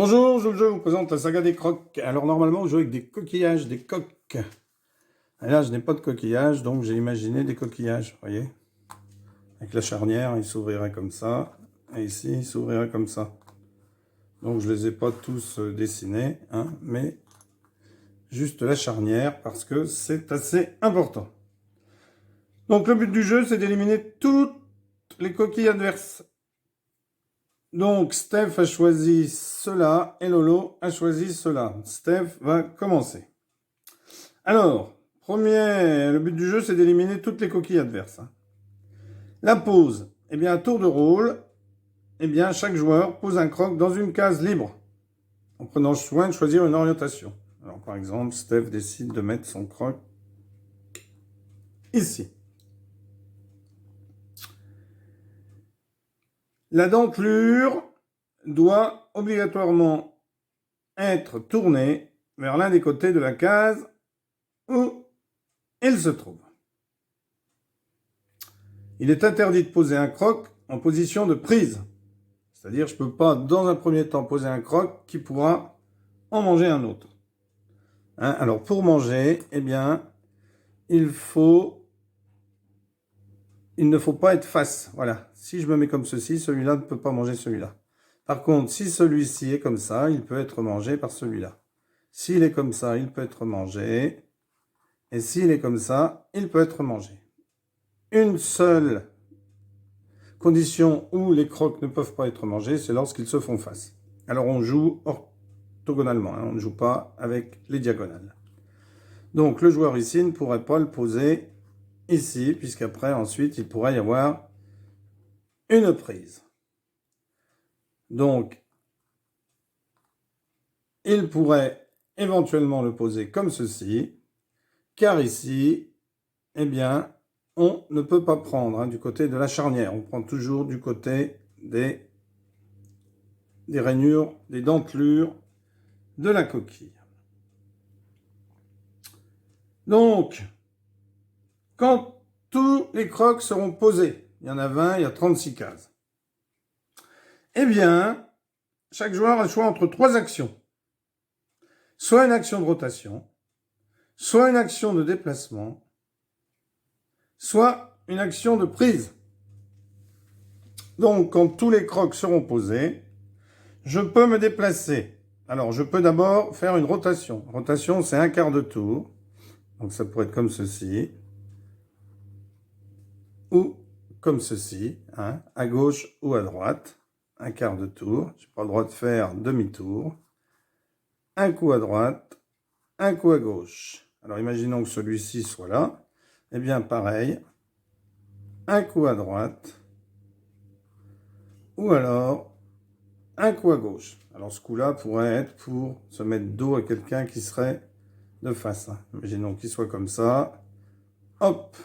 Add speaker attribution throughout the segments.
Speaker 1: Bonjour, je vous présente la saga des crocs. Alors normalement, on joue avec des coquillages, des coques. Et là, je n'ai pas de coquillage, donc j'ai imaginé des coquillages, vous voyez. Avec la charnière, il s'ouvrirait comme ça. Et ici, il s'ouvrirait comme ça. Donc je ne les ai pas tous dessinés, hein, mais juste la charnière, parce que c'est assez important. Donc le but du jeu, c'est d'éliminer toutes les coquilles adverses. Donc, Steph a choisi cela et Lolo a choisi cela. Steph va commencer. Alors, le but du jeu, c'est d'éliminer toutes les coquilles adverses. La pose, eh bien, à tour de rôle, eh bien, chaque joueur pose un croc dans une case libre, en prenant soin de choisir une orientation. Alors, par exemple, Steph décide de mettre son croc ici. La dentelure doit obligatoirement être tournée vers l'un des côtés de la case où il se trouve. Il est interdit de poser un croc en position de prise. C'est-à-dire, je ne peux pas, dans un premier temps, poser un croc qui pourra en manger un autre. Hein, alors, pour manger, eh bien, il ne faut pas être face. Voilà. Si je me mets comme ceci, celui-là ne peut pas manger celui-là. Par contre, si celui-ci est comme ça, il peut être mangé par celui-là. S'il est comme ça, il peut être mangé. Et s'il est comme ça, il peut être mangé. Une seule condition où les crocs ne peuvent pas être mangés, c'est lorsqu'ils se font face. Alors on joue orthogonalement, hein, on ne joue pas avec les diagonales. Donc le joueur ici ne pourrait pas le poser ici, puisqu'après, ensuite, il pourrait y avoir une prise. Donc, il pourrait éventuellement le poser comme ceci, car ici, eh bien, on ne peut pas prendre hein, du côté de la charnière. On prend toujours du côté des rainures, des dentelures de la coquille. Donc, quand tous les crocs seront posés, il y en a 20, il y a 36 cases, eh bien, chaque joueur a le choix entre 3 actions. Soit une action de rotation, soit une action de déplacement, soit une action de prise. Donc, quand tous les crocs seront posés, je peux me déplacer. Alors, je peux d'abord faire une rotation. Rotation, c'est un quart de tour. Donc, ça pourrait être comme ceci. Ou comme ceci, hein, à gauche ou à droite. Un quart de tour. Je n'ai pas le droit de faire demi-tour. Un coup à droite, un coup à gauche. Alors, imaginons que celui-ci soit là. Eh bien, pareil. Un coup à droite. Ou alors, un coup à gauche. Alors, ce coup-là pourrait être pour se mettre dos à quelqu'un qui serait de face. Imaginons qu'il soit comme ça. Hop.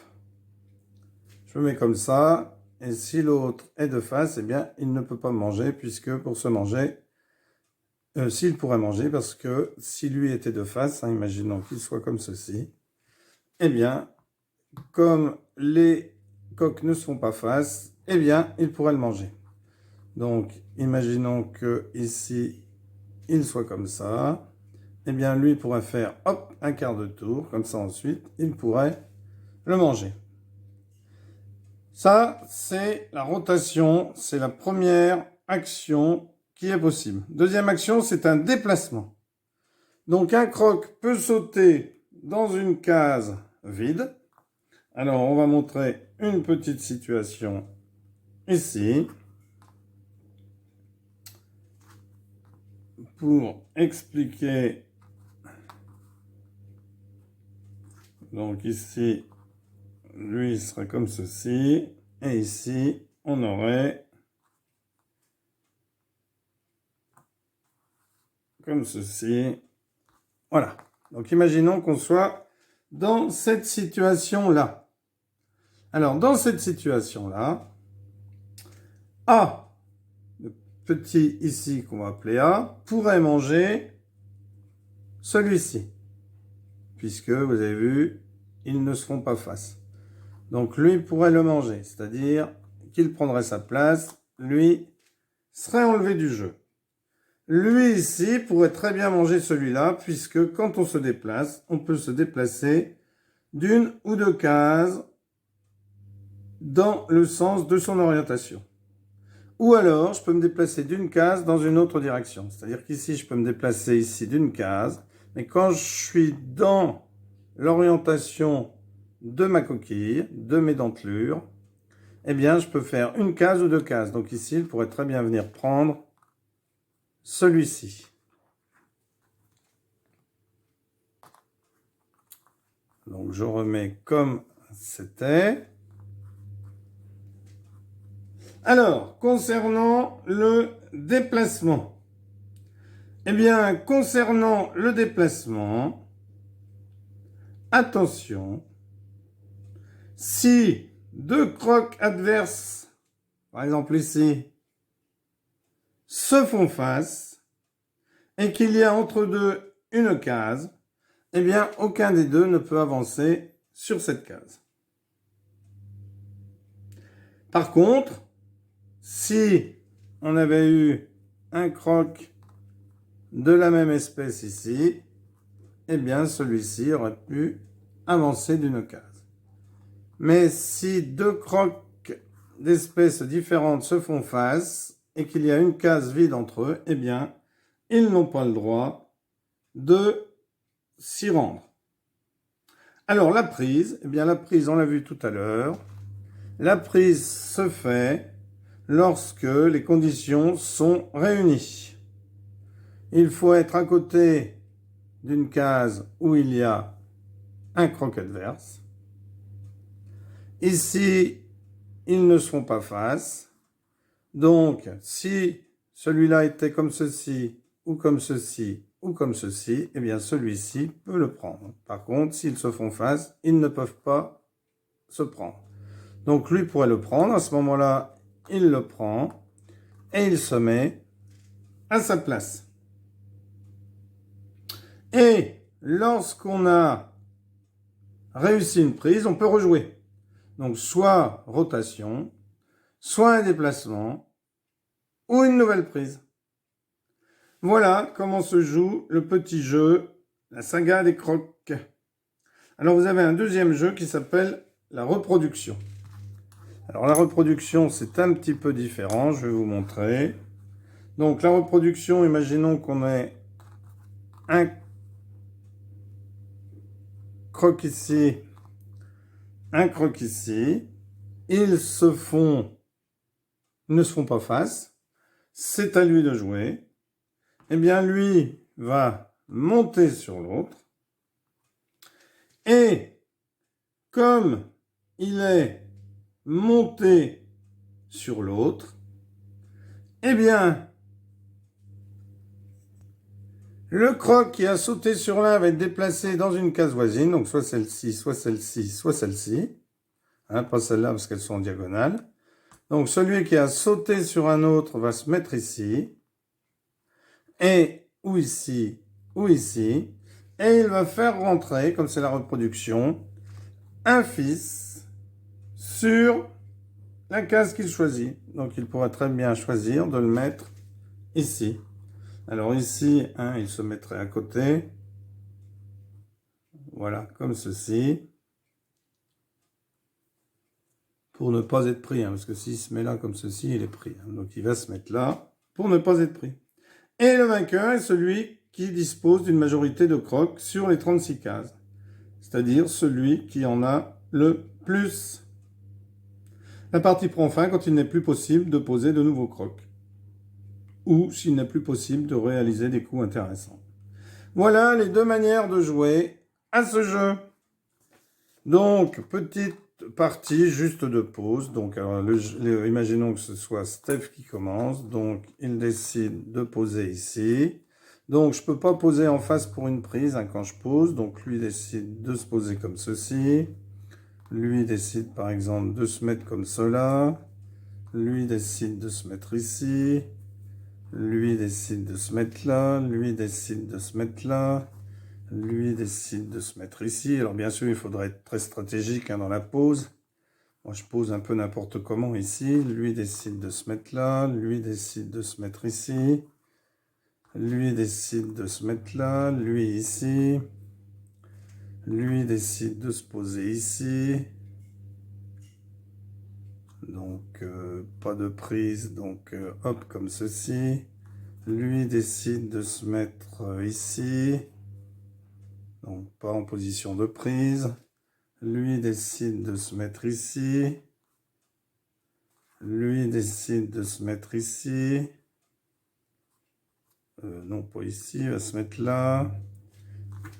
Speaker 1: Je me mets comme ça. Et si l'autre est de face, eh bien, il ne peut pas manger, puisque pour se manger, s'il pourrait manger, parce que si lui était de face, hein, imaginons qu'il soit comme ceci, eh bien, comme les coques ne sont pas face, eh bien, il pourrait le manger. Donc, imaginons que ici, il soit comme ça. Eh bien, lui pourrait faire, hop, un quart de tour. Comme ça, ensuite, il pourrait le manger. Ça, c'est la rotation. C'est la première action qui est possible. Deuxième action, c'est un déplacement. Donc, un croc peut sauter dans une case vide. Alors, on va montrer une petite situation ici pour expliquer. Donc ici, lui serait comme ceci. Et ici, on aurait comme ceci. Voilà. Donc imaginons qu'on soit dans cette situation-là. Alors, dans cette situation-là, A, le petit ici qu'on va appeler A, pourrait manger celui-ci. Puisque, vous avez vu, ils ne seront pas face. Donc, lui pourrait le manger. C'est-à-dire qu'il prendrait sa place. Lui serait enlevé du jeu. Lui ici pourrait très bien manger celui-là, puisque quand on se déplace, on peut se déplacer d'une ou deux cases dans le sens de son orientation. Ou alors, je peux me déplacer d'une case dans une autre direction. C'est-à-dire qu'ici, je peux me déplacer ici d'une case, mais quand je suis dans l'orientation de ma coquille, de mes dentelures, eh bien, je peux faire une case ou deux cases. Donc ici, il pourrait très bien venir prendre celui-ci. Donc, je remets comme c'était. Alors, concernant le déplacement. Eh bien, concernant le déplacement, attention, si deux crocs adverses, par exemple ici, se font face, et qu'il y a entre deux une case, eh bien, aucun des deux ne peut avancer sur cette case. Par contre, si on avait eu un croc de la même espèce ici, eh bien, celui-ci aurait pu avancer d'une case. Mais si deux crocs d'espèces différentes se font face et qu'il y a une case vide entre eux, eh bien, ils n'ont pas le droit de s'y rendre. Alors, la prise, eh bien, la prise, on l'a vu tout à l'heure, la prise se fait lorsque les conditions sont réunies. Il faut être à côté d'une case où il y a un croc adverse. Ici, ils ne seront pas face. Donc, si celui-là était comme ceci, ou comme ceci, ou comme ceci, eh bien celui-ci peut le prendre. Par contre, s'ils se font face, ils ne peuvent pas se prendre. Donc, lui pourrait le prendre. À ce moment-là, il le prend et il se met à sa place. Et lorsqu'on a réussi une prise, on peut rejouer. Donc, soit rotation, soit un déplacement, ou une nouvelle prise. Voilà comment se joue le petit jeu, la saga des crocs. Alors, vous avez un deuxième jeu qui s'appelle la reproduction. Alors, la reproduction, c'est un petit peu différent, je vais vous montrer. Donc, la reproduction, imaginons qu'on ait un croc ici, un croc ici. Ils ne se font pas face. C'est à lui de jouer. Eh bien, lui va monter sur l'autre. Et comme il est monté sur l'autre, eh bien, le croc qui a sauté sur l'un va être déplacé dans une case voisine, donc soit celle-ci, soit celle-ci, soit celle-ci. Hein, pas celle-là parce qu'elles sont en diagonale. Donc celui qui a sauté sur un autre va se mettre ici, et ou ici, ou ici, et il va faire rentrer, comme c'est la reproduction, un fils sur la case qu'il choisit. Donc il pourrait très bien choisir de le mettre ici. Alors ici, il se mettrait à côté. Voilà, comme ceci. Pour ne pas être pris, parce que s'il se met là comme ceci, il est pris. Donc il va se mettre là pour ne pas être pris. Et le vainqueur est celui qui dispose d'une majorité de crocs sur les 36 cases. C'est-à-dire celui qui en a le plus. La partie prend fin quand il n'est plus possible de poser de nouveaux crocs. Ou s'il n'est plus possible de réaliser des coups intéressants. Voilà les deux manières de jouer à ce jeu. Donc, petite partie juste de pause. Donc, imaginons que ce soit Steph qui commence. Donc, il décide de poser ici. Donc, je ne peux pas poser en face pour une prise quand je pose. Donc, lui décide de se poser comme ceci. Lui décide, par exemple, de se mettre comme cela. Lui décide de se mettre ici. Lui décide de se mettre là. Lui décide de se mettre là. Lui décide de se mettre ici. Alors bien sûr, il faudrait être très stratégique dans la pose. Moi, je pose un peu n'importe comment ici. Lui décide de se mettre là. Lui décide de se mettre ici. Lui décide de se mettre là, lui ici. Lui décide de se poser ici. Donc, pas de prise, donc hop, comme ceci. Lui décide de se mettre ici. Donc, pas en position de prise. Lui décide de se mettre ici. Lui décide de se mettre ici. Non, pas ici, il va se mettre là.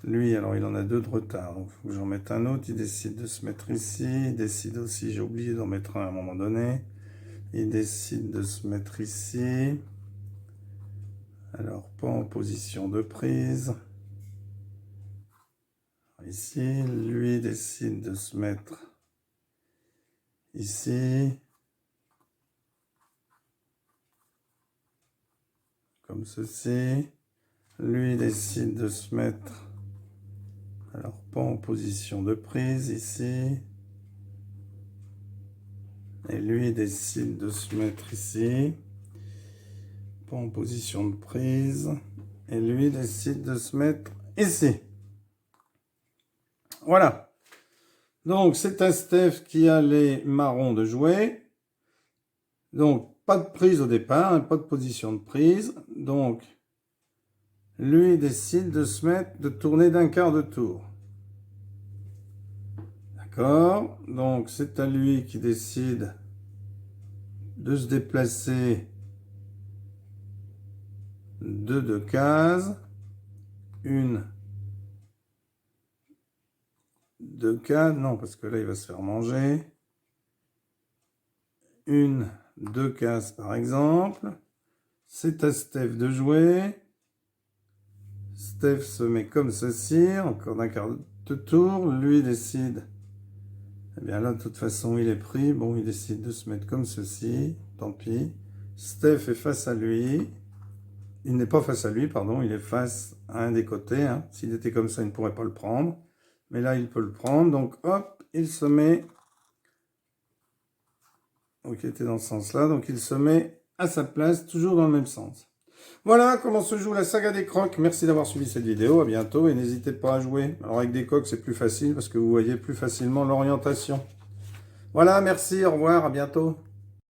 Speaker 1: Lui, alors il en a 2 de retard, donc il faut que j'en mette un autre. Il décide de se mettre ici. Il décide aussi, j'ai oublié d'en mettre un à un moment donné. Il décide de se mettre ici. Alors, pas en position de prise. Ici, lui décide de se mettre ici. Comme ceci. Lui décide de se mettre, alors pas en position de prise ici. Et lui décide de se mettre ici. Pas en position de prise. Et lui décide de se mettre ici. Voilà. Donc c'est un Steph qui a les marrons de jouer. Donc pas de prise au départ, hein, pas de position de prise. Donc lui décide de se mettre, de tourner d'un quart de tour. D'accord? Donc c'est à lui qui décide de se déplacer de 2 cases. 1, 2 cases, non, parce que là il va se faire manger. 1, 2 cases par exemple. C'est à Steph de jouer. Steph se met comme ceci, encore d'un quart de tour. Lui décide, eh bien là de toute façon il est pris. Bon, il décide de se mettre comme ceci, tant pis. Steph est face à lui. Il n'est pas face à lui, pardon, il est face à un des côtés. Hein. S'il était comme ça, il ne pourrait pas le prendre. Mais là, il peut le prendre. Donc, hop, il se met... Donc, il était dans ce sens-là. Donc, il se met à sa place, toujours dans le même sens. Voilà comment se joue la saga des crocs. Merci d'avoir suivi cette vidéo. À bientôt et n'hésitez pas à jouer. Alors, avec des coques, c'est plus facile parce que vous voyez plus facilement l'orientation. Voilà, merci, au revoir, à bientôt.